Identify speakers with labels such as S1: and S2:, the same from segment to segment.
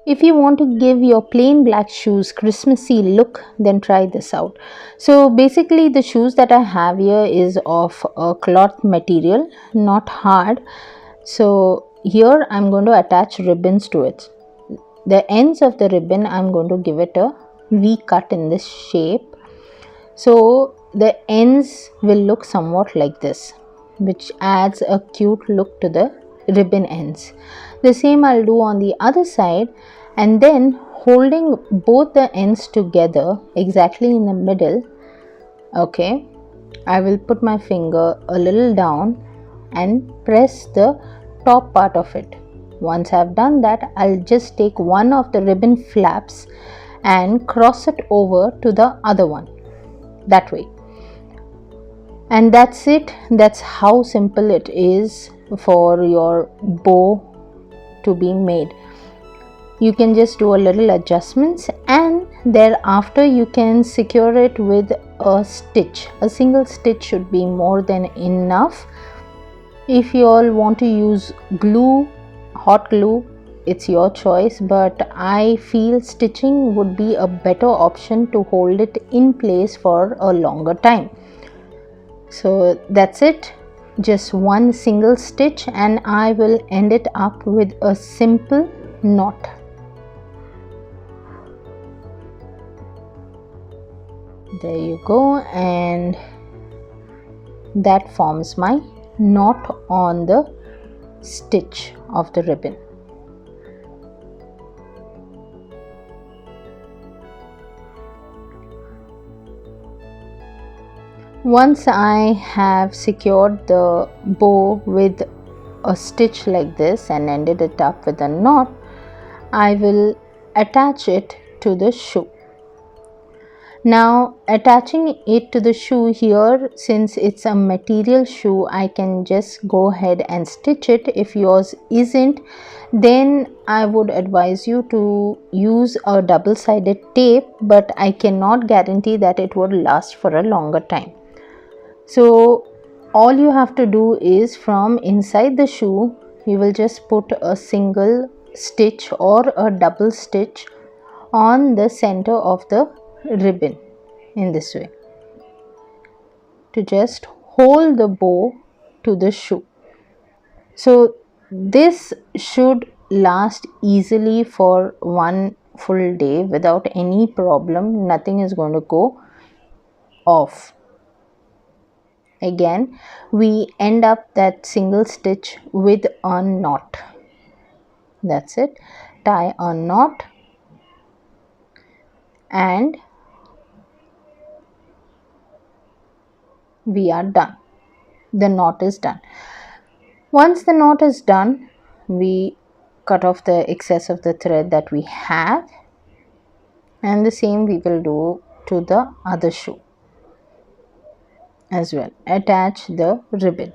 S1: If you want to give your plain black shoes Christmassy look, then try this out. So basically the shoes that I have here is of a cloth material, not hard. So here I'm going to attach ribbons to it. The ends of the ribbon, I'm going to give it a V cut in this shape. So the ends will look somewhat like this, which adds a cute look to the ribbon ends. The same I'll do on the other side, and then holding both the ends together exactly in the middle, okay, I will put my finger a little down and press the top part of it. Once I've done that, I'll just take one of the ribbon flaps and cross it over to the other one, that way. And that's it. That's how simple it is for your bow to be made. You can just do a little adjustments, and thereafter you can secure it with a stitch. A single stitch should be more than enough. If you all want to use glue, hot glue, it's your choice, but I feel stitching would be a better option to hold it in place for a longer time. So that's it, just one single stitch, and I will end it up with a simple knot. There you go, and that forms my knot on the stitch of the ribbon. Once I have secured the bow with a stitch like this and ended it up with a knot, I will attach it to the shoe. Now attaching it to the shoe here, since it's a material shoe, I can just go ahead and stitch it. If yours isn't, then I would advise you to use a double-sided tape, but I cannot guarantee that it would last for a longer time. So all you have to do is, from inside the shoe, you will just put a single stitch or a double stitch on the center of the ribbon in this way, to just hold the bow to the shoe. So this should last easily for one full day without any problem. Nothing is going to go off. Again, we end up that single stitch with a knot. That's it. Tie a knot, and we are done. The knot is done. Once the knot is done, we cut off the excess of the thread that we have, and the same we will do to the other shoe as well. Attach the ribbon.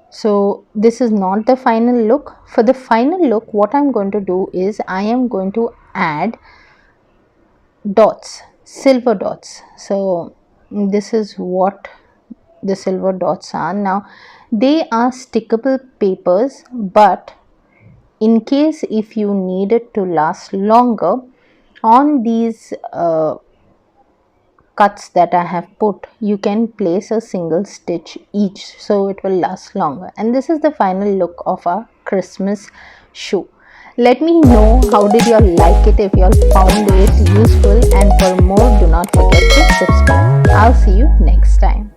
S1: So this is not the final look. For the final look, what I'm going to do is I am going to add dots, silver dots. So this is what the silver dots are. Now they are stickable papers, but in case if you need it to last longer, on these cuts that I have put, you can place a single stitch each, so it will last longer. And this is the final look of our Christmas shoe. Let me know how did you all like it, if you all found it useful, and for more, do not forget to subscribe. I'll see you next time.